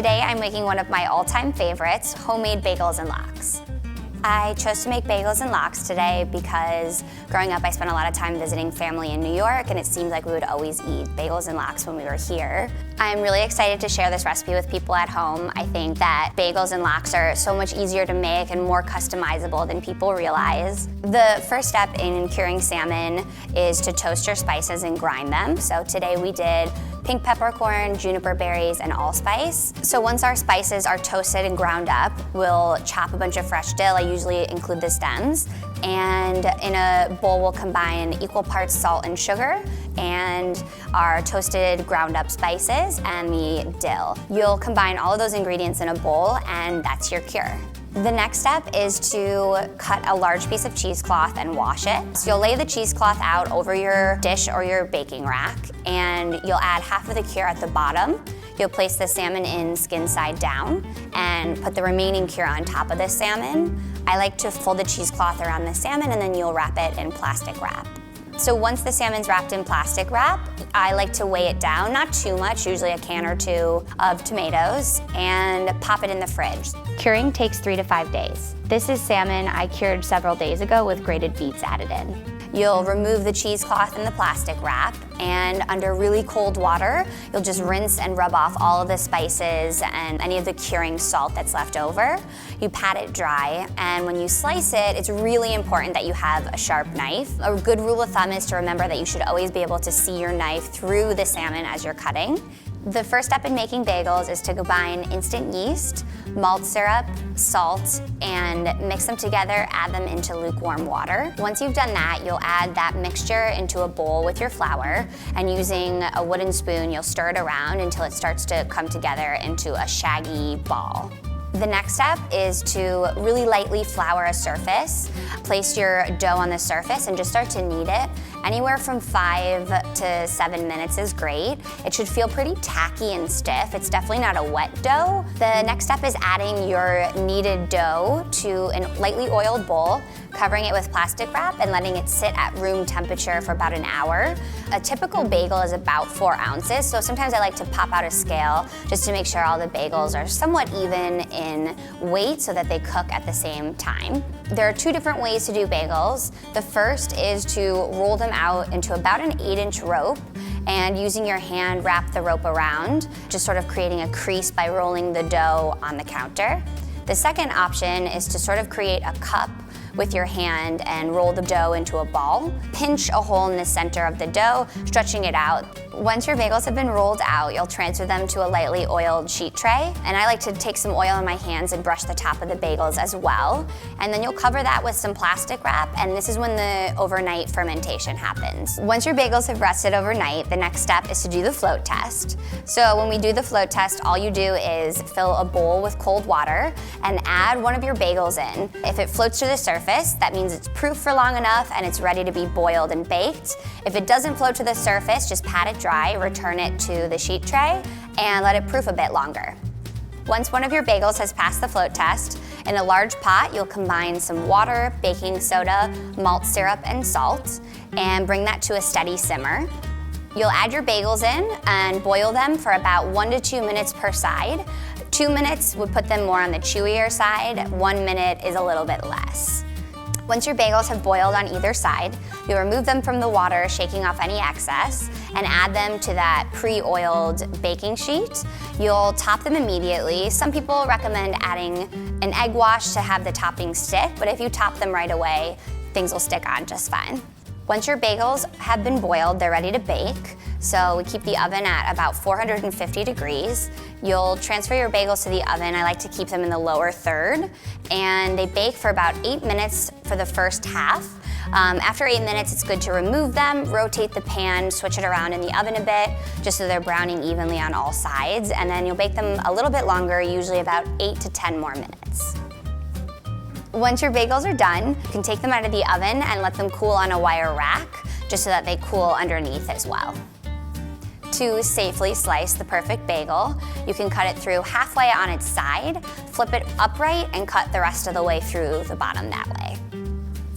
Today I'm making one of my all-time favorites, homemade bagels and lox. I chose to make bagels and lox today because growing up I spent a lot of time visiting family in New York, and it seemed like we would always eat bagels and lox when we were here. I'm really excited to share this recipe with people at home. I think that bagels and lox are so much easier to make and more customizable than people realize. The first step in curing salmon is to toast your spices and grind them. So today we did pink peppercorn, juniper berries, and allspice. So once our spices are toasted and ground up, we'll chop a bunch of fresh dill. I usually include the stems. And in a bowl, we'll combine equal parts salt and sugar and our toasted ground up spices and the dill. You'll combine all of those ingredients in a bowl, and that's your cure. The next step is to cut a large piece of cheesecloth and wash it. So you'll lay the cheesecloth out over your dish or your baking rack, and you'll add half of the cure at the bottom. You'll place the salmon in skin side down and put the remaining cure on top of the salmon. I like to fold the cheesecloth around the salmon, and then you'll wrap it in plastic wrap. So once the salmon's wrapped in plastic wrap, I like to weigh it down, not too much, usually a can or two of tomatoes, and pop it in the fridge. Curing takes 3 to 5 days. This is salmon I cured several days ago with grated beets added in. You'll remove the cheesecloth and the plastic wrap, and under really cold water, you'll just rinse and rub off all of the spices and any of the curing salt that's left over. You pat it dry, and when you slice it, it's really important that you have a sharp knife. A good rule of thumb is to remember that you should always be able to see your knife through the salmon as you're cutting. The first step in making bagels is to combine instant yeast, malt syrup, salt, and mix them together, add them into lukewarm water. Once you've done that, you'll add that mixture into a bowl with your flour, and using a wooden spoon, you'll stir it around until it starts to come together into a shaggy ball. The next step is to really lightly flour a surface. Place your dough on the surface and just start to knead it. Anywhere from 5 to 7 minutes is great. It should feel pretty tacky and stiff. It's definitely not a wet dough. The next step is adding your kneaded dough to a lightly oiled bowl, covering it with plastic wrap and letting it sit at room temperature for about an hour. A typical bagel is about 4 ounces, so sometimes I like to pop out a scale just to make sure all the bagels are somewhat even in weight so that they cook at the same time. There are 2 different ways to do bagels. The first is to roll them out into about an 8-inch rope, and using your hand wrap the rope around, just sort of creating a crease by rolling the dough on the counter. The second option is to sort of create a cup with your hand and roll the dough into a ball. Pinch a hole in the center of the dough, stretching it out. Once your bagels have been rolled out, you'll transfer them to a lightly oiled sheet tray. And I like to take some oil in my hands and brush the top of the bagels as well. And then you'll cover that with some plastic wrap, and this is when the overnight fermentation happens. Once your bagels have rested overnight, the next step is to do the float test. So when we do the float test, all you do is fill a bowl with cold water and add one of your bagels in. If it floats to the surface, that means it's proof for long enough and it's ready to be boiled and baked. If it doesn't float to the surface, just pat it dry, return it to the sheet tray, and let it proof a bit longer. Once one of your bagels has passed the float test, in a large pot, you'll combine some water, baking soda, malt syrup, and salt, and bring that to a steady simmer. You'll add your bagels in and boil them for about 1 to 2 minutes per side. 2 minutes would put them more on the chewier side, 1 minute is a little bit less. Once your bagels have boiled on either side, you'll remove them from the water, shaking off any excess, and add them to that pre-oiled baking sheet. You'll top them immediately. Some people recommend adding an egg wash to have the topping stick, but if you top them right away, things will stick on just fine. Once your bagels have been boiled, they're ready to bake. So we keep the oven at about 450 degrees. You'll transfer your bagels to the oven. I like to keep them in the lower third. And they bake for about 8 minutes for the first half. After 8 minutes, it's good to remove them, rotate the pan, switch it around in the oven a bit, just so they're browning evenly on all sides. And then you'll bake them a little bit longer, usually about 8 to 10 more minutes. Once your bagels are done, you can take them out of the oven and let them cool on a wire rack, just so that they cool underneath as well. To safely slice the perfect bagel, you can cut it through halfway on its side, flip it upright, and cut the rest of the way through the bottom that way.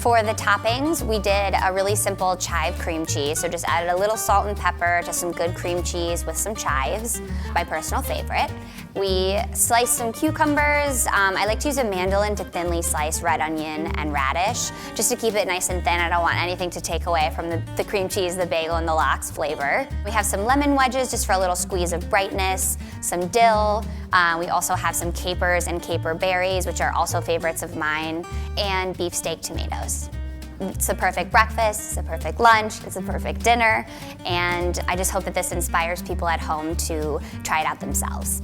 For the toppings, we did a really simple chive cream cheese. So just added a little salt and pepper to some good cream cheese with some chives, my personal favorite. We sliced some cucumbers. I like to use a mandolin to thinly slice red onion and radish, just to keep it nice and thin. I don't want anything to take away from the cream cheese, the bagel, and the lox flavor. We have some lemon wedges just for a little squeeze of brightness, some dill. We also have some capers and caper berries, which are also favorites of mine, and beefsteak tomatoes. It's a perfect breakfast, it's a perfect lunch, it's a perfect dinner, and I just hope that this inspires people at home to try it out themselves.